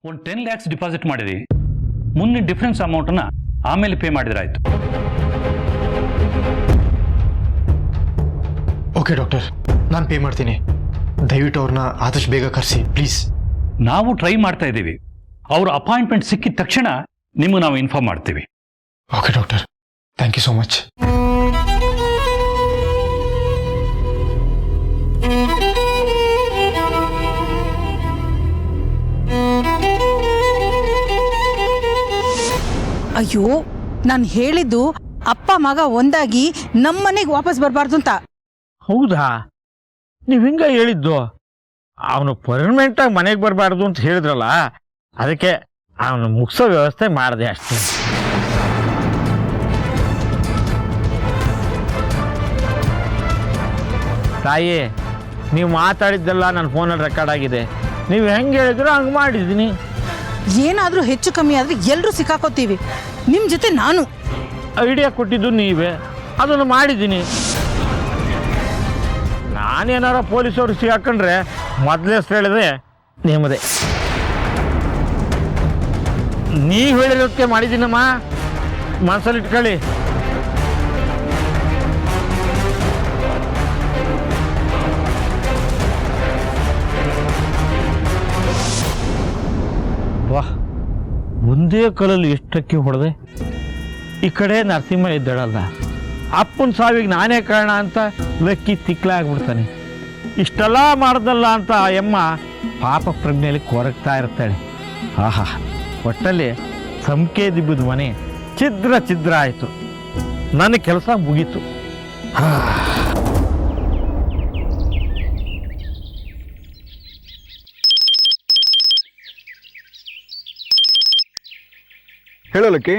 ಒಂದು 10 lakhs deposit ಮಾಡಿದೀವಿ. ಮುಂದಿನ ಡಿಫರೆನ್ಸ್ ಅಮೌಂಟನ್ನು ಆಮೇಲೆ ಪೇ ಮಾಡಿದ್ರಾಯ್ತು. ಓಕೆ ಡಾಕ್ಟರ್, ನಾನು ಪೇ ಮಾಡ್ತೀನಿ. ದಯವಿಟ್ಟು ಅವ್ರನ್ನ ಆದಷ್ಟು ಬೇಗ ಕರೆಸಿ ಪ್ಲೀಸ್. ನಾವು ಟ್ರೈ ಮಾಡ್ತಾ ಇದ್ದೀವಿ. ಅವ್ರ ಅಪಾಯಿಂಟ್ಮೆಂಟ್ ಸಿಕ್ಕಿದ ತಕ್ಷಣ ನಿಮಗೆ ನಾವು ಇನ್ಫಾರ್ಮ್ ಮಾಡ್ತೀವಿ. Okay doctor, thank you so much. ಅಯ್ಯೋ, ನಾನು ಹೇಳಿದ್ದು ಅಪ್ಪ ಮಗ ಒಂದಾಗಿ ನಮ್ಮನೆಗೆ ವಾಪಸ್ ಬರಬಾರ್ದು ಅಂತ. ಹೌದಾ? ನೀವು ಹಿಂಗ ಹೇಳಿದ್ದು. ಅವನು ಪರ್ಮನೆಂಟಾಗಿ ಮನೆಗೆ ಬರಬಾರ್ದು ಅಂತ ಹೇಳಿದ್ರಲ್ಲ, ಅದಕ್ಕೆ ಅವನು ಮುಗಿಸೋ ವ್ಯವಸ್ಥೆ ಮಾಡಿದೆ ಅಷ್ಟೇ. ತಾಯಿ, ನೀವು ಮಾತಾಡಿದ್ದೆಲ್ಲ ನನ್ನ ಫೋನಲ್ಲಿ ರೆಕಾರ್ಡ್ ಆಗಿದೆ. ನೀವು ಹೆಂಗೆ ಹೇಳಿದ್ರೋ ಹಂಗೆ ಮಾಡಿದ್ದೀನಿ. ಏನಾದರೂ ಹೆಚ್ಚು ಕಮ್ಮಿ ಆದರೆ ಎಲ್ಲರೂ ಸಿಕ್ಕಾಕೋತೀವಿ. ನಿಮ್ಮ ಜೊತೆ ನಾನು ಐಡಿಯಾ ಕೊಟ್ಟಿದ್ದು ನೀವೇ, ಅದನ್ನು ಮಾಡಿದ್ದೀನಿ. ನಾನೇನಾರ ಪೊಲೀಸವ್ರು ಸಿಗಾಕೊಂಡ್ರೆ ಮೊದಲೇ ಹೆಸರು ಹೇಳಿದ್ರೆ ನಿಮ್ಮದೇ. ನೀವು ಹೇಳಿರೋದಕ್ಕೆ ಮಾಡಿದ್ದೀನಮ್ಮ, ಮನಸ್ಸಲ್ಲಿ ಇಟ್ಕೊಳ್ಳಿ. ವಾಹ್, ಒಂದೇ ಕಲ್ಲಲ್ಲಿ ಎಷ್ಟಕ್ಕೆ ಹೊಡೆದೆ. ಈ ಕಡೆ ನರಸಿಂಹ ಇದ್ದಾಳಲ್ಲ, ಅಪ್ಪನ ಸಾವಿಗೆ ನಾನೇ ಕಾರಣ ಅಂತ ಲಕ್ಕಿ ತಿಕ್ಲಾಗ್ಬಿಡ್ತಾನೆ. ಇಷ್ಟೆಲ್ಲ ಮಾಡ್ದಲ್ಲ ಅಂತ ಆ ಯಮ್ಮ ಪಾಪ ಪ್ರಜ್ಞೆಯಲ್ಲಿ ಕೊರಗ್ತಾ ಇರ್ತಾಳೆ. ಆಹಾ, ಒಟ್ಟಲ್ಲಿ ಸಂಕೆ ದಿಬ್ಬದ ಮನೆ ಛಿದ್ರ ಛಿದ್ರ ಆಯಿತು. ನನ್ನ ಕೆಲಸ ಮುಗೀತು. ಹೇಳೋಲಕ್ಕಿ,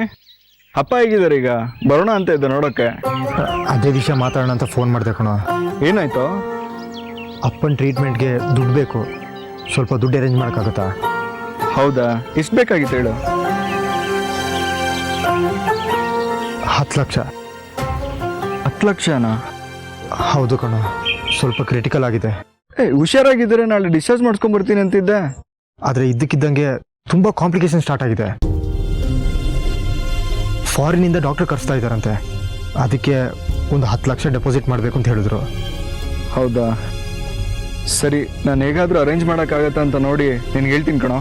ಅಪ್ಪ ಹೇಗಿದ್ದಾರೆ ಈಗ? ಬರೋಣ ಅಂತ ಇದ್ದ ನೋಡೋಕ್ಕೆ. ಅದೇ ವಿಷಯ ಮಾತಾಡೋಣ ಅಂತ ಫೋನ್ ಮಾಡಿದೆ ಕಣೋ. ಏನಾಯ್ತು? ಅಪ್ಪನ ಟ್ರೀಟ್ಮೆಂಟ್ಗೆ ದುಡ್ಡು ಬೇಕು. ಸ್ವಲ್ಪ ದುಡ್ಡು ಅರೇಂಜ್ ಮಾಡೋಕ್ಕಾಗುತ್ತಾ? ಹೌದಾ, ಎಷ್ಟು ಬೇಕಾಗಿತ್ತು ಹೇಳು? 10 ಲಕ್ಷ. 10 ಲಕ್ಷನಾ? ಹೌದು ಕಣೋ, ಸ್ವಲ್ಪ ಕ್ರಿಟಿಕಲ್ ಆಗಿದೆ. ಹುಷಾರಾಗಿದ್ದರೆ ನಾಳೆ ಡಿಸ್ಚಾರ್ಜ್ ಮಾಡ್ಕೊಂಡ್ಬರ್ತೀನಿ ಅಂತಿದ್ದೆ. ಆದರೆ ಇದ್ದಕ್ಕಿದ್ದಂಗೆ ತುಂಬ ಕಾಂಪ್ಲಿಕೇಶನ್ ಸ್ಟಾರ್ಟ್ ಆಗಿದೆ. ಫಾರಿನಿಂದ ಡಾಕ್ಟರ್ ಕರೆಸ್ತಾ ಇದ್ದಾರಂತೆ. ಅದಕ್ಕೆ ಒಂದು 10 ಲಕ್ಷ ಡೆಪಾಸಿಟ್ ಮಾಡಬೇಕು ಅಂತ ಹೇಳಿದ್ರು. ಹೌದಾ, ಸರಿ, ನಾನು ಹೇಗಾದರೂ ಅರೇಂಜ್ ಮಾಡೋಕ್ಕಾಗತ್ತಾ ಅಂತ ನೋಡಿ ನಿನ್ಗೆ ಹೇಳ್ತೀನಿ ಕಣೋ.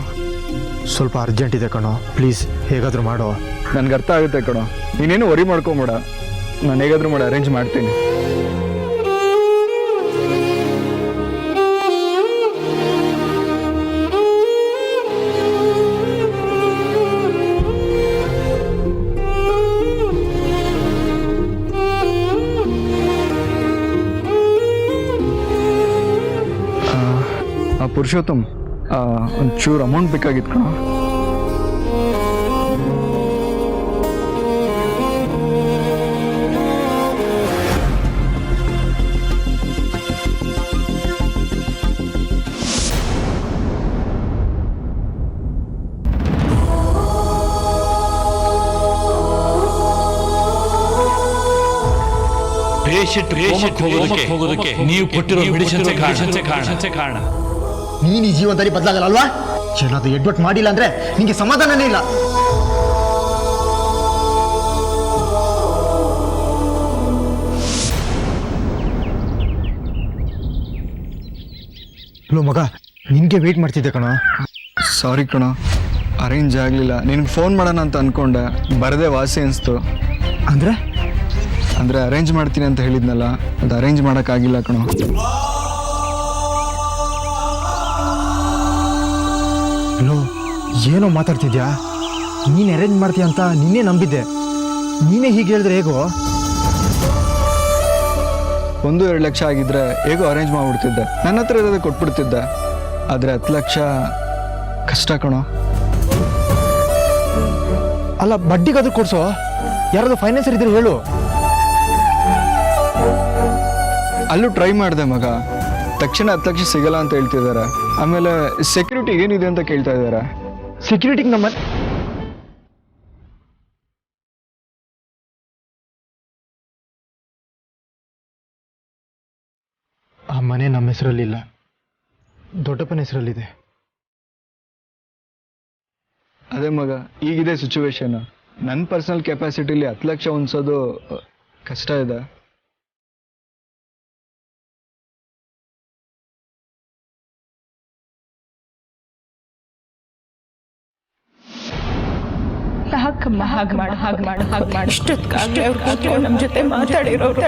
ಸ್ವಲ್ಪ ಅರ್ಜೆಂಟ್ ಇದೆ ಕಣೋ, ಪ್ಲೀಸ್ ಹೇಗಾದರೂ ಮಾಡೋ. ನನಗೆ ಅರ್ಥ ಆಗುತ್ತೆ ಕಣೋ, ನೀನೇನು ವರಿ ಮಾಡ್ಕೊಂಬೇಡ. ನಾನು ಹೇಗಾದರೂ ಮಾಡಿ ಅರೇಂಜ್ ಮಾಡ್ತೀನಿ. ಪುರುಷೋತ್ತಮ್, ಒಂಚೂರು ಅಮೌಂಟ್ ಬೇಕಾಗಿತ್ತು ಕಣ. ಹೋಗೋದಕ್ಕೆ ನೀವು ಕೊಟ್ಟಿರೋ ಮೆಡಿಸಿನ್ಸೇ ಕಾರಣ. ನೀನು ಈ ಜೀವನದಲ್ಲಿ ಬದಲಾಗಲ್ಲ. ಏನಾದರೂ ಎಡ್ವರ್ಟ್ ಮಾಡಿಲ್ಲ ಅಂದ್ರೆ ನಿಂಗೆ ಸಮಾಧಾನನೇ ಇಲ್ಲ. ಹಲೋ ಮಗ, ನಿನ್ಗೆ ವೇಟ್ ಮಾಡ್ತಿದ್ದೆ ಕಣ. ಸಾರಿ ಕಣ, ಅರೇಂಜ್ ಆಗಲಿಲ್ಲ. ನಿನಗೆ ಫೋನ್ ಮಾಡೋಣ ಅಂತ ಅಂದ್ಕೊಂಡೆ, ಬರದೆ ವಾಸಿ ಅನಿಸ್ತು. ಅಂದರೆ ಅರೇಂಜ್ ಮಾಡ್ತೀನಿ ಅಂತ ಹೇಳಿದ್ನಲ್ಲ, ಅದು ಅರೇಂಜ್ ಮಾಡೋಕ್ಕಾಗಿಲ್ಲ ಕಣ. ಹಲೋ, ಏನೋ ಮಾತಾಡ್ತಿದ್ಯಾ? ನೀನು ಅರೇಂಜ್ ಮಾಡ್ತೀಯ ಅಂತ ನಿನ್ನೆ ನಂಬಿದ್ದೆ. ನೀನೇ ಹೀಗೆ ಹೇಳಿದ್ರೆ ಹೇಗೋ? 1-2 ಲಕ್ಷ ಆಗಿದ್ರೆ ಹೇಗೋ ಅರೇಂಜ್ ಮಾಡಿಬಿಡ್ತಿದ್ದೆ. ನನ್ನ ಹತ್ರ ಇರೋದೇ ಕೊಟ್ಬಿಡ್ತಿದ್ದೆ. ಆದರೆ 10 ಲಕ್ಷ ಕಷ್ಟ ಕಣೋ. ಅಲ್ಲ, ಬಡ್ಡಿಗಾದ್ರೂ ಕೊಡ್ಸೋ. ಯಾರಾದ್ರೂ ಫೈನಾನ್ಸರ್ ಇದ್ರೆ ಹೇಳು. ಅಲ್ಲೂ ಟ್ರೈ ಮಾಡಿದೆ ಮಗ, ತಕ್ಷಣ 10 ಲಕ್ಷ ಸಿಗಲ್ಲ ಅಂತ ಹೇಳ್ತಿದ್ದಾರೆ. ಆಮೇಲೆ ಸೆಕ್ಯೂರಿಟಿ ಏನಿದೆ ಅಂತ ಕೇಳ್ತಾ ಇದ್ದಾರೆ. ಸೆಕ್ಯೂರಿಟಿಗೆ ನಮ್ಮ ಆ ಮನೆ ನಮ್ಮ ಹೆಸರಲ್ಲಿಲ್ಲ, ದೊಡ್ಡಪ್ಪನ ಹೆಸರಲ್ಲಿದೆ. ಅದೇ ಮಗ, ಈಗಿದೆ ಸಿಚುವೇಶನ್. ನನ್ನ ಪರ್ಸನಲ್ ಕೆಪಾಸಿಟಿಲಿ 10 ಲಕ್ಷ ಹೊಂದ್ಸೋದು ಕಷ್ಟ ಇದೆ. ಯಾಕಮ್ಮ ಹಾಗೆ ಮಾಡು ಇಷ್ಟೊತ್ತಿಗಾಗಲೇ ಅವ್ರು ಕೂತ್ಕೊಂಡು ನಮ್ಮ ಜೊತೆ ಮಾತಾಡಿರೋರು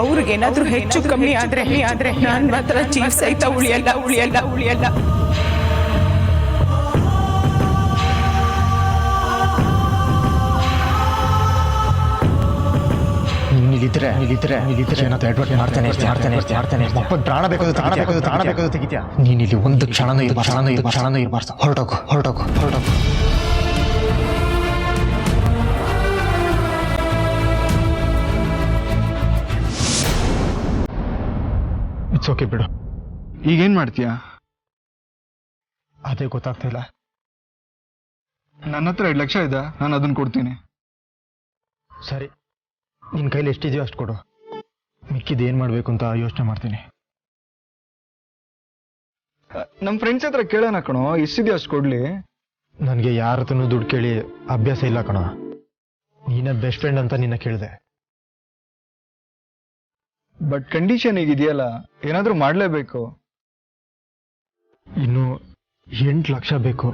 ಅವ್ರಿಗೇನಾದ್ರೂ ಹೆಚ್ಚು ಕಮ್ಮಿ ಆದ್ರೆ ನಾನು ಮಾತ್ರ ಜೀವ ಸಹಿತ ಉಳಿಯಲ್ಲ. ನೀನಿದ್ರೆ ಏನಾದ್ರು ಅಡ್ವರ್ಟ್ ಮಾಡ್ತಾನೆ ಇರ್ತೀನಿ. ಅಪ್ಪನ ಪ್ರಾಣ ಬೇಕಾದ್ರು ತೆಗಿತ್ಯಾ. ನೀನಿಲ್ಲಿ ಒಂದು ಕ್ಷಣನೂ ಇರಬಾರ್ದು. ಹೊರಟೋಗು. ಇಟ್ಸ್ ಓಕೆ ಬಿಡು. ಈಗೇನ್ ಮಾಡ್ತೀಯಾ? ಅದೇ ಗೊತ್ತಾಗ್ತಿಲ್ಲ. ನನ್ನ ಹತ್ರ 2 ಲಕ್ಷ ಇದೆ, ನಾನು ಅದನ್ನ ಕೊಡ್ತೀನಿ. ಸರಿ, ನಿನ್ನ ಕೈಲಿ ಎಷ್ಟಿದೆಯೋ ಅಷ್ಟು ಕೊಡು. ಮಿಕ್ಕಿದ್ದು ಏನು ಮಾಡಬೇಕು ಅಂತ ಯೋಚನೆ ಮಾಡ್ತೀನಿ. ನಮ್ಮ ಫ್ರೆಂಡ್ಸ್ ಹತ್ರ ಕೇಳೋಣ ಕಣೋ, ಎಷ್ಟಿದೆಯೋ ಅಷ್ಟು ಕೊಡ್ಲಿ. ನನಗೆ ಯಾರ ಹತ್ರನೂ ದುಡ್ಡು ಕೇಳಿ ಅಭ್ಯಾಸ ಇಲ್ಲ ಕಣೋ. ನೀನೇ ಬೆಸ್ಟ್ ಫ್ರೆಂಡ್ ಅಂತ ನಿನ್ನ ಕೇಳಿದೆ. ಬಟ್ ಕಂಡೀಷನ್ ಈಗಿದೆಯಲ್ಲ, ಏನಾದರೂ ಮಾಡಲೇಬೇಕು. ಇನ್ನು 8 ಲಕ್ಷ ಬೇಕು.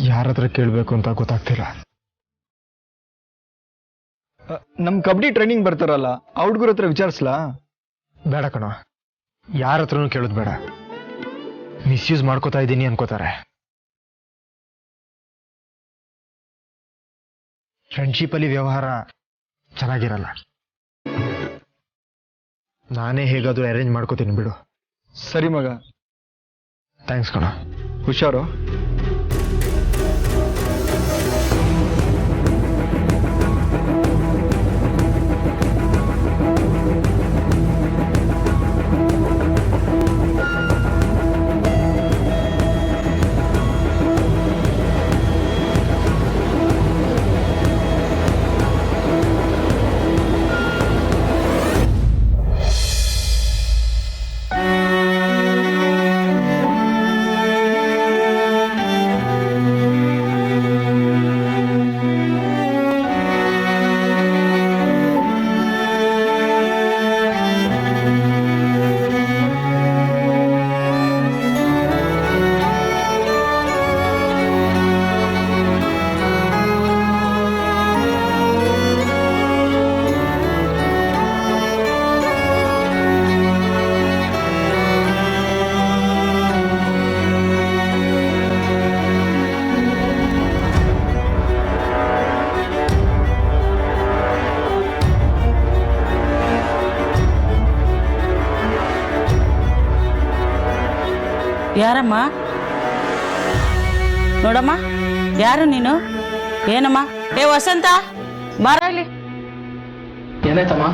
ಯಾರ ಹತ್ರ ಕೇಳಬೇಕು ಅಂತ ಗೊತ್ತಾಗ್ತಿಲ್ಲ. ನಮ್ಮ ಕಬಡ್ಡಿ ಟ್ರೈನಿಂಗ್ ಬರ್ತಾರಲ್ಲ, ಆ ಹುಡುಗರ ಹತ್ರ ವಿಚಾರಿಸ್ಲಾ? ಬೇಡ ಕಣೋ, ಯಾರ ಹತ್ರನೂ ಕೇಳೋದು ಬೇಡ. ಮಿಸ್ಯೂಸ್ ಮಾಡ್ಕೋತಾ ಇದ್ದೀನಿ ಅನ್ಕೋತಾರೆ. ಫ್ರೆಂಡ್ಶಿಪ್ಪಲ್ಲಿ ವ್ಯವಹಾರ ಚೆನ್ನಾಗಿರಲ್ಲ. ನಾನೇ ಹೇಗಾದರೂ ಅರೇಂಜ್ ಮಾಡ್ಕೋತೀನಿ ಬಿಡು. ಸರಿ ಮಗ, ಥ್ಯಾಂಕ್ಸ್ ಕಣ. ಹುಷಾರು. ಯಾರಮ್ಮ? ನೋಡಮ್ಮ, ಯಾರು ನೀನು? ಏನಮ್ಮ? ಏ ವಸಂತ, ಬಾರ ಇಲ್ಲಿ. ಏನಾಯ್ತಮ್ಮ?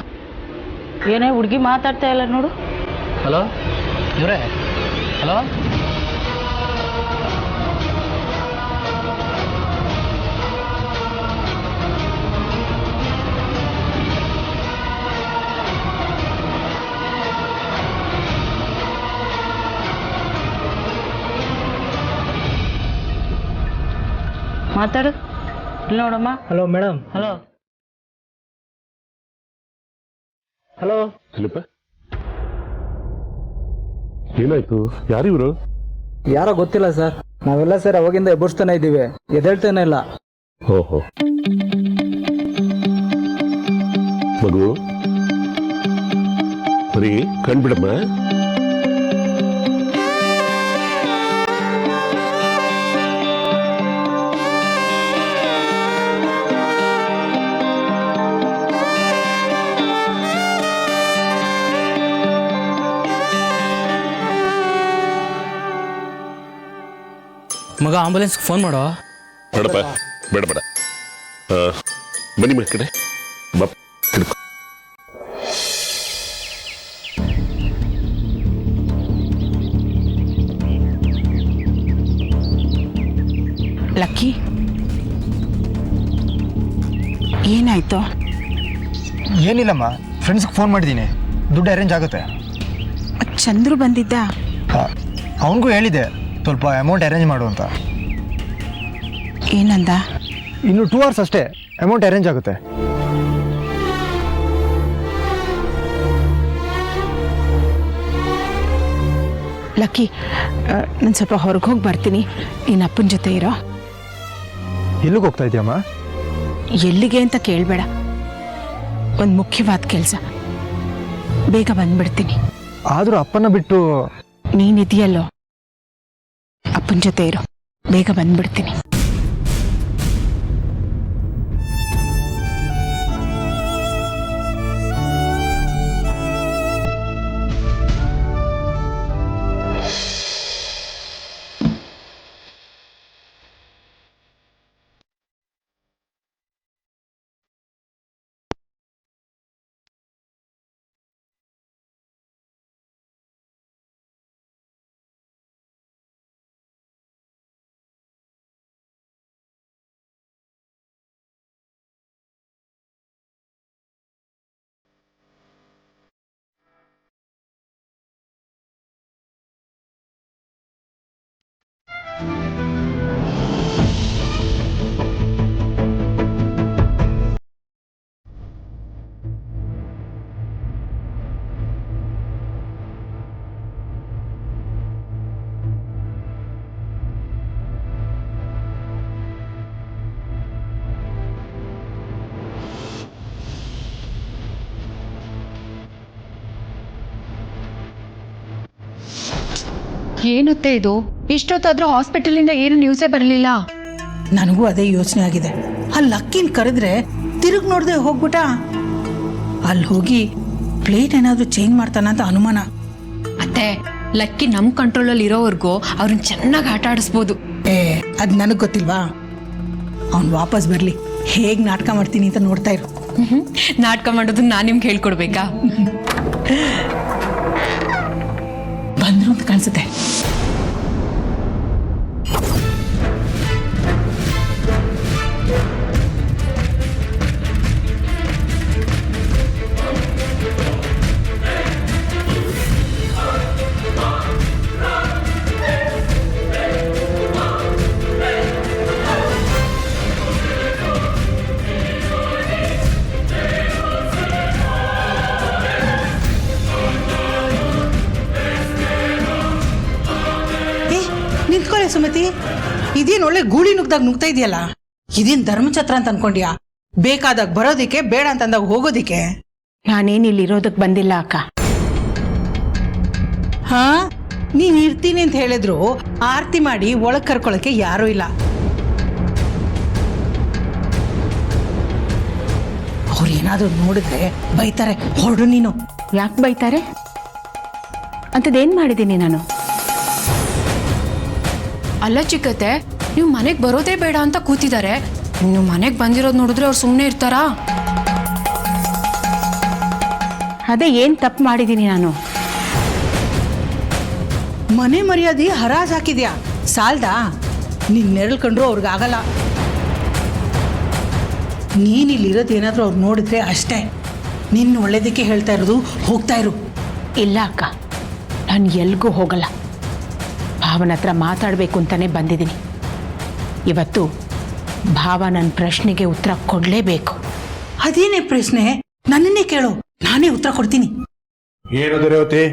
ಏನೇ ಹುಡುಗಿ ಮಾತಾಡ್ತಾ ಇಲ್ಲ ನೋಡು. ಹಲೋ ಇವರೇ? ಹಲೋ, ಮಾತಾಡು. ಇಲ್ಲಿ ನೋಡಮ್ಮ. Hello madam. ಹಲೋ. ಹಲೋ. ಇಲ್ಲಪ್ಪ, ಏನಾಯ್ತು? ಯಾರಿವರು? ಯಾರೋ ಗೊತ್ತಿಲ್ಲ ಸರ್. ನಾವೆಲ್ಲ ಸರ್ ಅವಾಗಿಂದ ಎಬ್ಬರಿಸ್ತಾನೆ ಇದ್ದೀವಿ, ಎದ್ದೇಳ್ತಾನೆ ಇಲ್ಲ. ಓಹೋ, ಮಗು ಬರೀ ಕಣ್ಬಿಡಮ್ಮ. ಮಗ ಆಂಬುಲೆನ್ಸ್ಗೆ ಫೋನ್ ಮಾಡೋ. ಬೇಡಪ್ಪ, ಬೇಡ. ಬನ್ನಿ ಮಗ ಕಡೆ ಬಾ. ಲಕ್ಕಿ, ಏನಾಯ್ತು? ಏನಿಲ್ಲಮ್ಮ, ಫ್ರೆಂಡ್ಸ್ಗೆ ಫೋನ್ ಮಾಡಿದ್ದೀನಿ, ದುಡ್ಡು ಅರೇಂಜ್ ಆಗುತ್ತೆ. ಚಂದ್ರು ಬಂದಿದ್ದ? ಅವನಿಗೂ ಹೇಳಿದೆ ಸ್ವಲ್ಪ ಅಮೌಂಟ್ ಅರೇಂಜ್ ಮಾಡು ಅಂತ. ಏನಂದ? ಇನ್ನು 2 hours ಅಷ್ಟೇ ಅಮೌಂಟ್ ಅರೇಂಜ್ ಆಗುತ್ತೆ. ಲಕ್ಕಿ, ನಾನು ಸ್ವಲ್ಪ ಹೊರಗೆ ಹೋಗಿ ಬರ್ತೀನಿ, ನಿನ್ನ ಅಪ್ಪನ ಜೊತೆ ಇರೋ. ಎಲ್ಲಿಗೆ ಹೋಗ್ತಾ ಇದೆಯಮ್ಮ? ಎಲ್ಲಿಗೆ ಅಂತ ಕೇಳಬೇಡ, ಒಂದು ಮುಖ್ಯವಾದ ಕೆಲಸ, ಬೇಗ ಬಂದ್ಬಿಡ್ತೀನಿ. ಆದರೂ ಅಪ್ಪನ ಬಿಟ್ಟು ನೀನಿದೆಯಲ್ಲೋ, ಅಪ್ಪನ ಜೊತೆ ಇರೋ, ಬೇಗ ಬಂದ್ಬಿಡ್ತೀನಿ. ಏನತ್ತೆ ಇದು? ಇಷ್ಟೊತ್ತಾದ್ರೂ ಹಾಸ್ಪಿಟಲಿಂದ ಏನು ನ್ಯೂಸೇ ಬರಲಿಲ್ಲ. ನನಗೂ ಅದೇ ಯೋಚನೆ ಆಗಿದೆ. ಅಲ್ಲಿ ಲಕ್ಕಿನ ಕರೆದ್ರೆ ತಿರುಗಿ ನೋಡದೆ ಹೋಗ್ಬಿಟ್ಟ. ಅಲ್ಲಿ ಹೋಗಿ ಪ್ಲೇಟ್ ಏನಾದರೂ ಚೇಂಜ್ ಮಾಡ್ತಾನ ಅಂತ ಅನುಮಾನ. ಅತ್ತೆ, ಲಕ್ಕಿ ನಮ್ಮ ಕಂಟ್ರೋಲಲ್ಲಿ ಇರೋವರೆಗೂ ಅವ್ರನ್ನ ಚೆನ್ನಾಗಿ ಆಟ ಆಡಿಸ್ಬೋದು. ಅದು ನನಗೆ ಗೊತ್ತಿಲ್ವಾ? ಅವ್ನು ವಾಪಸ್ ಬರಲಿ, ಹೇಗೆ ನಾಟಕ ಮಾಡ್ತೀನಿ ಅಂತ ನೋಡ್ತಾ ಇರು. ನಾಟಕ ಮಾಡೋದನ್ನ ನಾನು ನಿಮ್ಗೆ ಹೇಳ್ಕೊಡ್ಬೇಕಾ? ಬಂದ್ರು ಅಂತ ಕಾಣಿಸುತ್ತೆ. ನಿಂತ್ಕೊಳ್ಳಿ ಸುಮತಿ, ಇದೇನು ಒಳ್ಳೆ ಗೂಳಿ ನುಗ್ದಾಗ ನುಗ್ತಾ ಇದೆಯಲ್ಲ. ಇದೇನು ಧರ್ಮಛತ್ರ ಅಂತ ಅನ್ಕೊಂಡ್ಯಾ? ಬೇಕಾದಾಗ ಬರೋದಿಕ್ಕೆ, ಬೇಡ ಅಂತಂದಾಗ ಹೋಗೋದಿಕ್ಕೆ. ನಾನೇನಿಲ್ಲಿ ಇರೋದಕ್ಕೆ ಬಂದಿಲ್ಲ ಅಕ್ಕ. ಹಾ, ನೀನ್ ಇರ್ತೀನಿ ಅಂತ ಹೇಳಿದ್ರು ಆರತಿ ಮಾಡಿ ಒಳಗ್ ಕರ್ಕೊಳಕ್ಕೆ ಯಾರೂ ಇಲ್ಲ. ಅವ್ರು ಏನಾದ್ರು ನೋಡಿದ್ರೆ ಬೈತಾರೆ. ಹೊರಡು ನೀನು. ಯಾಕೆ ಬೈತಾರೆ? ಅಂಥದ್ದೇನು ಮಾಡಿದ್ದೀನಿ ನಾನು? ಅಲ್ಲ ಚಿಕ್ಕತ್ತೆ, ನೀವು ಮನೆಗೆ ಬರೋದೇ ಬೇಡ ಅಂತ ಕೂತಿದ್ದಾರೆ. ನೀವು ಮನೆಗೆ ಬಂದಿರೋದು ನೋಡಿದ್ರೆ ಅವ್ರು ಸುಮ್ಮನೆ ಇರ್ತಾರಾ? ಅದೇ ಏನು ತಪ್ಪು ಮಾಡಿದ್ದೀನಿ ನಾನು? ಮನೆ ಮರ್ಯಾದೆ ಹರಾಜ್ ಹಾಕಿದ್ಯಾ? ಸಾಲ್ದಾ? ನಿನ್ ನೆರಳು ಕಂಡ್ರು ಅವ್ರಿಗಾಗಲ್ಲ. ನೀನಿಲ್ಲಿರೋದು ಏನಾದರೂ ಅವ್ರು ನೋಡಿದ್ರೆ ಅಷ್ಟೇ. ನಿನ್ನ ಒಳ್ಳೇದಕ್ಕೆ ಹೇಳ್ತಾ ಇರೋದು. ಹೋಗ್ತಾ ಇರು. ಇಲ್ಲ ಅಕ್ಕ, ನಾನು ಎಲ್ಗೂ ಹೋಗಲ್ಲ. ಭಾವನ ಹತ್ರ ಮಾತಾಡಬೇಕು ಅಂತಾನೆ ಬಂದಿದ್ದೀನಿ. ಇವತ್ತು ಭಾವ ನನ್ನ ಪ್ರಶ್ನೆಗೆ ಉತ್ತರ ಕೊಡಲೇಬೇಕು. ಅದೇನೇ ಪ್ರಶ್ನೆ? ನನ್ನನ್ನೇ ಕೇಳು, ನಾನೇ ಉತ್ತರ ಕೊಡ್ತೀನಿ. ಏನದು ರೇವತಿ?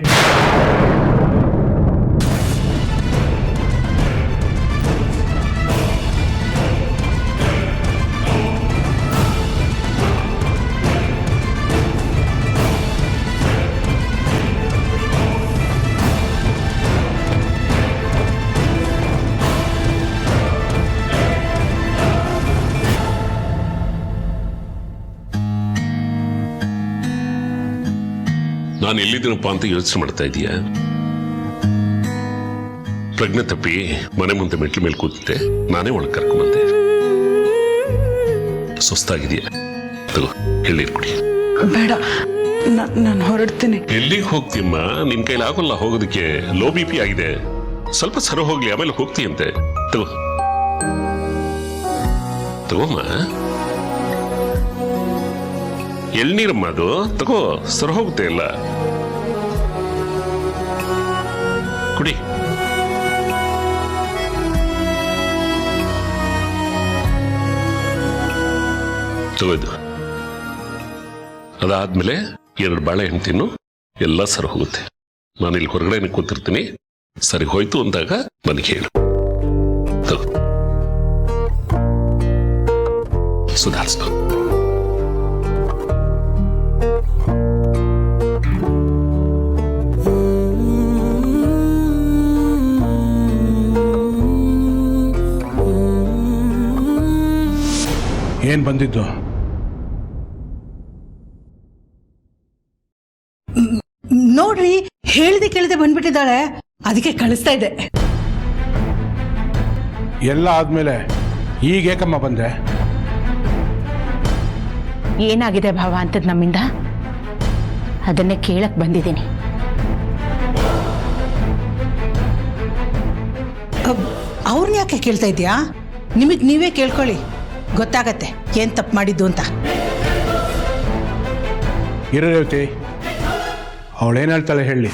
ನಾನು ಎಲ್ಲಿದ್ದೀನಪ್ಪ ಅಂತ ಯೋಚನೆ ಮಾಡ್ತಾ ಇದೀಯ? ಪ್ರಜ್ಞೆ ತಪ್ಪಿ ಮನೆ ಮುಂದೆ ಮೆಟ್ಲ ಮೇಲೆ ಕೂತಿದ್ದೆ, ನಾನೇ ಒಳಗೆ ಕರ್ಕೊಂಬಂದೆ. ಸುಸ್ತಾಗಿದೆಯಾ? ತಗೋ, ಎಳ್ಳೀರು ಕುಡಿ. ಬೇಡ, ನಾನು ಹೊರಡ್ತೀನಿ. ಎಲ್ಲಿಗೆ ಹೋಗ್ತೀಯಮ್ಮ? ನಿನ್ ಕೈಲಿ ಆಗೋಲ್ಲ ಹೋಗೋದಕ್ಕೆ. ಲೋ BP ಆಗಿದೆ. ಸ್ವಲ್ಪ ಸರ ಹೋಗ್ಲಿ, ಆಮೇಲೆ ಹೋಗ್ತೀಯಂತೆ. ತಗೋ ತಗೋಮ್ಮ. ಎಳ್ನೀರಮ್ಮ ಅದು, ತಗೋ, ಸರ ಹೋಗುತ್ತೆ ಎಲ್ಲ. ಕುಡಿ. ತಗೋದು. ಅದಾದ್ಮೇಲೆ 2 ಬಾಳೆಹಣ್ಣು ತಿನ್ನು, ಎಲ್ಲ ಸರಿ ಹೋಗುತ್ತೆ. ನಾನು ಇಲ್ಲಿ ಹೊರಗಡೆ ಕೂತಿರ್ತೀನಿ, ಸರಿ ಹೋಯ್ತು ಅಂದಾಗ ನನಗೆ ಹೇಳು. ತಗೋ, ಸುಧಾರಿಸ್ಕೊ. ಏನ್ ಬಂದಿದ್ದು? ನೋಡ್ರಿ, ಹೇಳ್ದೆ ಕೇಳದೆ ಬಂದ್ಬಿಟ್ಟಿದ್ದಾಳೆ, ಅದಕ್ಕೆ ಕಳಿಸ್ತಾ ಇದೆ. ಎಲ್ಲ ಆದ್ಮೇಲೆ ಈಗೇಕಮ್ಮ ಬಂದೆ? ಏನಾಗಿದೆ ಭಾವ ಅಂತದ್ ನಮ್ಮಿಂದ, ಅದನ್ನೇ ಕೇಳಕ್ ಬಂದಿದ್ದೀನಿ. ಅವ್ರನ್ನ ಯಾಕೆ ಕೇಳ್ತಾ ಇದೀಯಾ? ನಿಮಗ್ ನೀವೇ ಕೇಳ್ಕೊಳ್ಳಿ, ಗೊತ್ತಾಗತ್ತೆ ಏನ್ ತಪ್ಪು ಮಾಡಿದ್ದು ಅಂತ. ಇರೋ ರೇವತಿ, ಅವಳೇನು ಹೇಳ್ತಾಳೆ ಹೇಳಿ.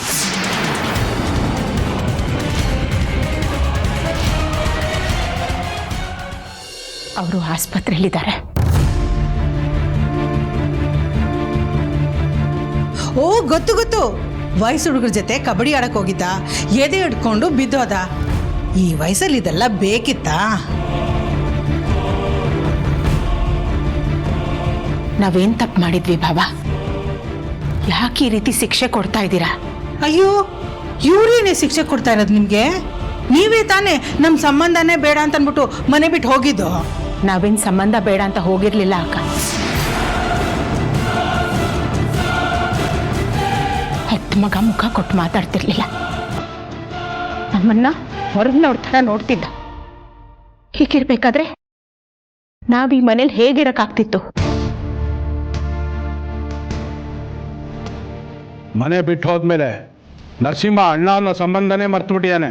ಅವರು ಆಸ್ಪತ್ರೆಯಲ್ಲಿದ್ದಾರೆ. ಓ, ಗೊತ್ತು ಗೊತ್ತು. ವಯಸ್ಸು ಹುಡುಗರ ಜೊತೆ ಕಬಡ್ಡಿ ಆಡಕ್ ಹೋಗಿದ್ದ, ಎದೆ ಹಿಡ್ಕೊಂಡು ಬಿದ್ದೋದ. ಈ ವಯಸ್ಸಲ್ಲಿ ಇದೆಲ್ಲ ಬೇಕಿತ್ತಾ? ನಾವೇನ್ ತಪ್ಪು ಮಾಡಿದ್ವಿ ಭಾವ? ಯಾಕೆ ಈ ರೀತಿ ಶಿಕ್ಷೆ ಕೊಡ್ತಾ ಇದ್ದೀರಾ? ಅಯ್ಯೋ, ಇವ್ರೇನೇ ಶಿಕ್ಷೆ ಕೊಡ್ತಾ ಇರೋದು ನಿಮ್ಗೆ? ನೀವೇ ತಾನೇ ನಮ್ ಸಂಬಂಧನೇ ಬೇಡ ಅಂತ ಅನ್ಬಿಟ್ಟು ಮನೆ ಬಿಟ್ಟು ಹೋಗಿದ್ದು. ನಾವೇನ್ ಸಂಬಂಧ ಬೇಡ ಅಂತ ಹೋಗಿರ್ಲಿಲ್ಲ ಅಕ್ಕ. ಹೆತ್ತ ಮಗ ಮುಖ ಕೊಟ್ಟು ಮಾತಾಡ್ತಿರ್ಲಿಲ್ಲ, ನಮ್ಮನ್ನ ಹೊರಗೆ ನೋಡ್ತಾರ ನೋಡ್ತಿದ್ದ. ಹೀಗಿರ್ಬೇಕಾದ್ರೆ ನಾವ್ ಈ ಮನೇಲಿ ಹೇಗಿರಕ್ಕಾಗ್ತಿತ್ತು? ಮನೆ ಬಿಟ್ಟು ಹೋದ್ಮೇಲೆ ನರಸಿಂಹ ಅಣ್ಣ ಅನ್ನೋ ಸಂಬಂಧನೇ ಮರ್ತು ಬಿಟ್ಟಿದ್ದಾನೆ.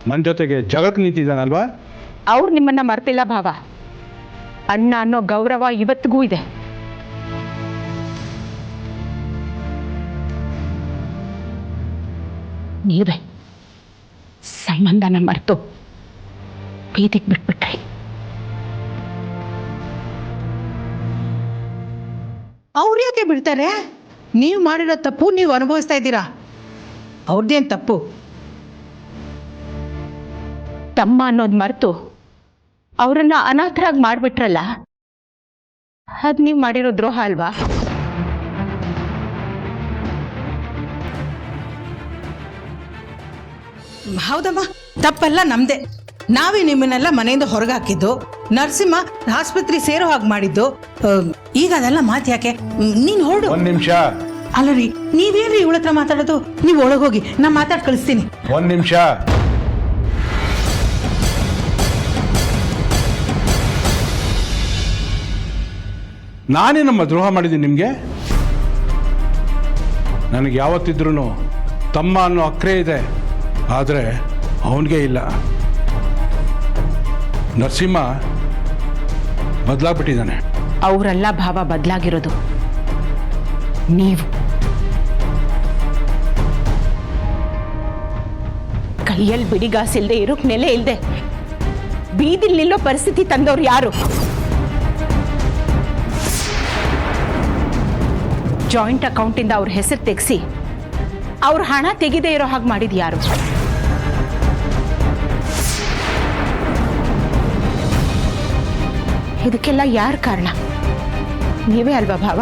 ನನ್ನ ಜೊತೆಗೆ ಜಗಕ್ಕೆ ನಿಂತಿದ್ದಾನಲ್ವಾ? ಅವ್ರು ನಿಮ್ಮನ್ನ ಮರ್ತಿಲ್ಲ ಭಾವ. ಅಣ್ಣ ಅನ್ನೋ ಗೌರವ ಇವತ್ತಿಗೂ ಇದೆ. ನೀವೇ ಸಂಬಂಧನ ಮರೆತು ಬೀದಿಗೆ ಬಿಟ್ಬಿಟ್ರಿ. ಅವ್ರು ಯಾಕೆ ಬಿಡ್ತಾರೆ? ನೀವು ಮಾಡಿರೋ ತಪ್ಪು ನೀವು ಅನುಭವಿಸ್ತಾ ಇದ್ದೀರಾ, ಅವ್ರದ್ದೇನು ತಪ್ಪು? ತಮ್ಮ ಅನ್ನೋದು ಮರೆತು ಅವರನ್ನ ಅನಾಥರಾಗಿ ಮಾಡ್ಬಿಟ್ರಲ್ಲ, ಅದ್ ನೀವು ಮಾಡಿರೋ ದ್ರೋಹ ಅಲ್ವಾ? ಹೌದಮ್ಮ, ತಪ್ಪೆಲ್ಲ ನಮ್ದೆ. ನಾವೇ ನಿಮ್ಮನ್ನೆಲ್ಲ ಮನೆಯಿಂದ ಹೊರಗೆ ಹಾಕಿದ್ದು, ನರಸಿಂಹ ಆಸ್ಪತ್ರೆ ಸೇರೋ ಹಾಗೆ ಮಾಡಿದ್ದು. ಈಗ ಅದೆಲ್ಲ ಮಾತು ಯಾಕೆ? ನೀನು ಹೊರಡು. 1 ನಿಮಿಷ. ಅಲ್ಲ ರೀ, ನೀವೇನ್ರಿ ಇವಳ ಹತ್ರ ಮಾತಾಡೋದು? ನೀವು ಒಳಗೋಗಿ, ನಾ ಮಾತಾಡಿ ಕಳಿಸ್ತೀನಿ. 1 ನಿಮಿಷ. ನಾನೇನಮ್ಮ ದ್ರೋಹ ಮಾಡಿದ್ದೀನಿ ನಿಮಗೆ? ನನಗೆ ಯಾವತ್ತಿದ್ರೂ ತಮ್ಮ ಅನ್ನೋ ಅಕ್ರೆ ಇದೆ, ಆದರೆ ಅವನಿಗೆ ಇಲ್ಲ. ನರಸಿಂಹ ಬದಲಾಗ್ಬಿಟ್ಟಿದ್ದಾನೆ. ಅವರೆಲ್ಲ ಭಾವ ಬದಲಾಗಿರೋದು, ನೀವು. ಕೈಯಲ್ಲಿ ಬಿಡಿಗಾಸಿಲ್ದೆ ಇರೋಕ್ ನೆಲೆ ಇಲ್ದೆ ಬೀದಿಲ್ ನಿಲ್ಲೋ ಪರಿಸ್ಥಿತಿ ತಂದವ್ರು ಯಾರು? ಜಾಯಿಂಟ್ ಅಕೌಂಟಿಂದ ಅವ್ರ ಹೆಸರು ತೆಗೆಸಿ ಅವ್ರ ಹಣ ತೆಗೆದೇ ಇರೋ ಹಾಗೆ ಮಾಡಿದ್ ಯಾರು? ಇದಕ್ಕೆಲ್ಲ ಯಾರು ಕಾರಣ? ನೀವೇ ಅಲ್ವಾ ಭಾವ?